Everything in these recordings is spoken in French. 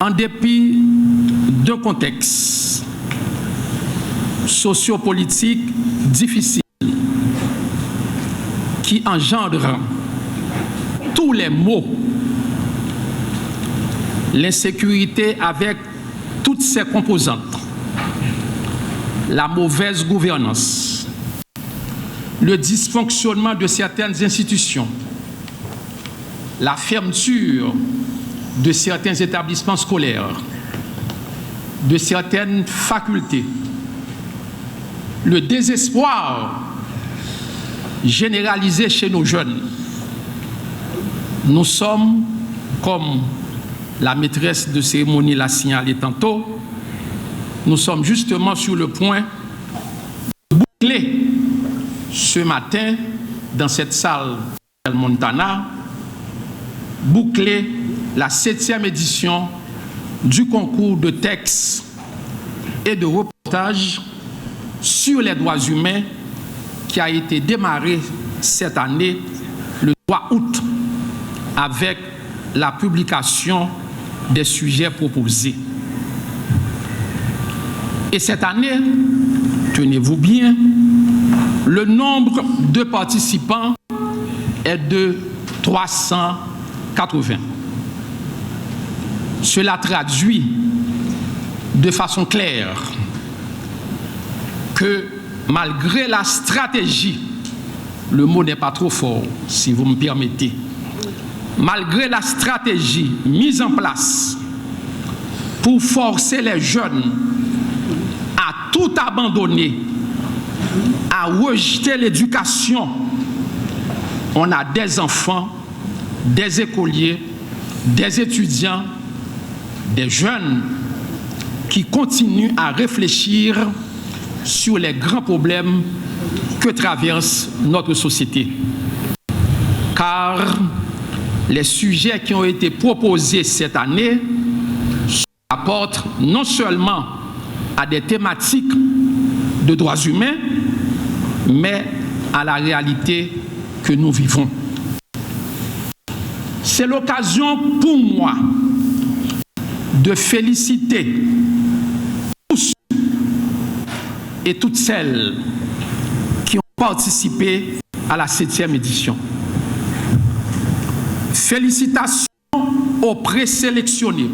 En dépit d'un contexte sociopolitique difficile qui engendre tous les maux, l'insécurité avec toutes ses composantes, la mauvaise gouvernance, le dysfonctionnement de certaines institutions, la fermeture de certains établissements scolaires, de certaines facultés, le désespoir généralisé chez nos jeunes. Nous sommes, comme la maîtresse de cérémonie l'a signalé tantôt, nous sommes justement sur le point de boucler ce matin dans cette salle de Montana, boucler la 7e édition du concours de textes et de reportages sur les droits humains qui a été démarré cette année le 3 août avec la publication des sujets proposés. Et cette année, tenez-vous bien, le nombre de participants est de 380. Cela traduit de façon claire que malgré la stratégie, le mot n'est pas trop fort, si vous me permettez, malgré la stratégie mise en place pour forcer les jeunes à tout abandonner, à rejeter l'éducation, on a des enfants, des écoliers, des étudiants, des jeunes qui continuent à réfléchir sur les grands problèmes que traverse notre société. Car les sujets qui ont été proposés cette année apportent non seulement à des thématiques de droits humains, mais à la réalité que nous vivons. C'est l'occasion pour moi de féliciter tous et toutes celles qui ont participé à la 7e édition. Félicitations aux présélectionnés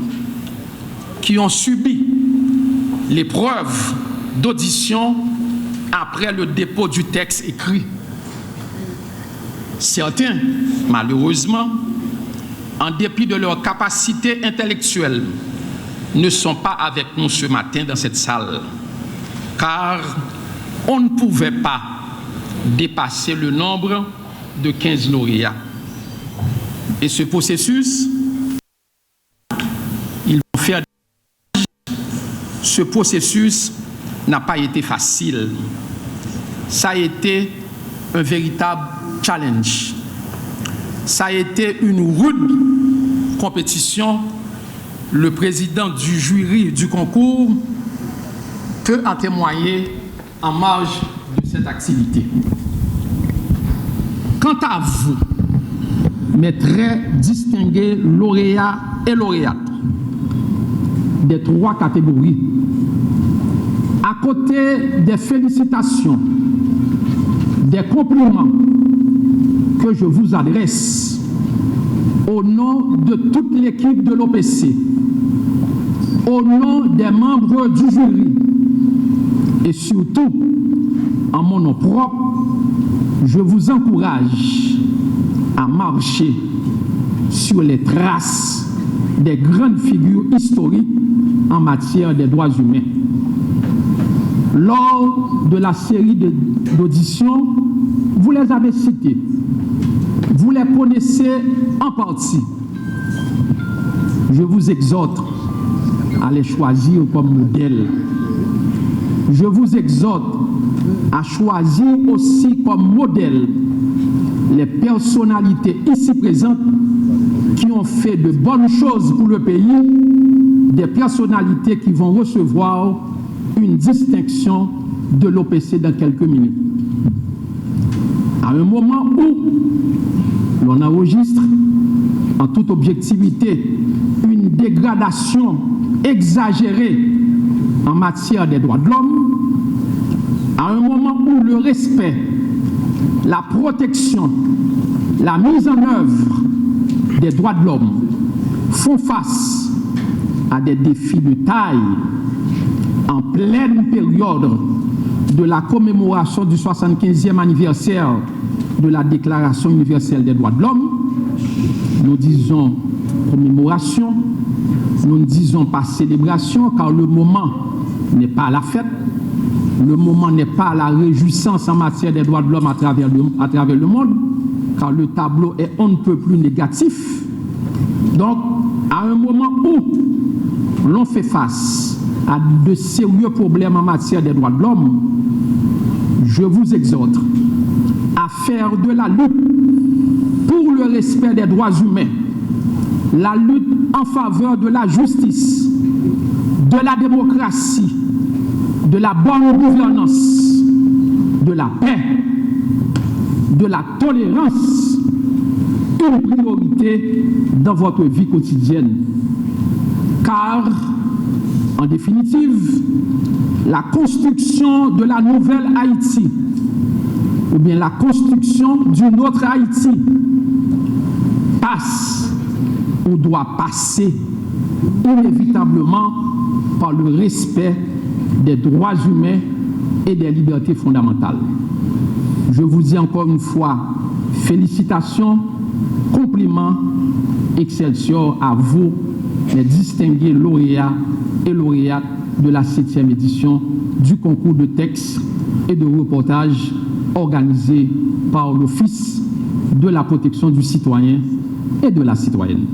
qui ont subi l'épreuve d'audition après le dépôt du texte écrit. Certains, malheureusement, en dépit de leur capacité intellectuelle, ne sont pas avec nous ce matin dans cette salle, car on ne pouvait pas dépasser le nombre de 15 lauréats. Et ce processus, ce processus n'a pas été facile. Ça a été un véritable challenge. Ça a été une rude compétition. Le président du jury du concours peut en témoigner en marge de cette activité. Quant à vous, mes très distingués lauréats et lauréates des 3 catégories, à côté des félicitations, des compliments que je vous adresse au nom de toute l'équipe de l'OPC, au nom des membres du jury et surtout en mon nom propre, je vous encourage à marcher sur les traces des grandes figures historiques en matière des droits humains. Lors de la série d'auditions, vous les avez cités. Vous les connaissez en partie. Je vous exhorte à les choisir comme modèle. Je vous exhorte à choisir aussi comme modèle les personnalités ici présentes qui ont fait de bonnes choses pour le pays, des personnalités qui vont recevoir une distinction de l'OPC dans quelques minutes. À un moment où l'on enregistre en toute objectivité une dégradation exagérée en matière des droits de l'homme, à un moment où le respect, la protection, la mise en œuvre des droits de l'homme font face à des défis de taille en pleine période de la commémoration du 75e anniversaire de la Déclaration universelle des droits de l'homme. Nous disons commémoration, nous ne disons pas célébration, car le moment n'est pas la fête, le moment n'est pas la réjouissance en matière des droits de l'homme à travers le monde, car le tableau est on ne peut plus négatif. Donc, à un moment où l'on fait face à de sérieux problèmes en matière des droits de l'homme, je vous exhorte à faire de la lutte pour le respect des droits humains, la lutte en faveur de la justice, de la démocratie, de la bonne gouvernance, de la paix, de la tolérance, une priorité dans votre vie quotidienne. Car, en définitive, la construction de la nouvelle Haïti, ou bien la construction d'une autre Haïti, passe ou doit passer inévitablement par le respect des droits humains et des libertés fondamentales. Je vous dis encore une fois, félicitations, compliments, excelsior à vous, les distingués lauréats et lauréates de la 7e édition du concours de textes et de reportages organisé par l'Office de la protection du citoyen et de la citoyenne.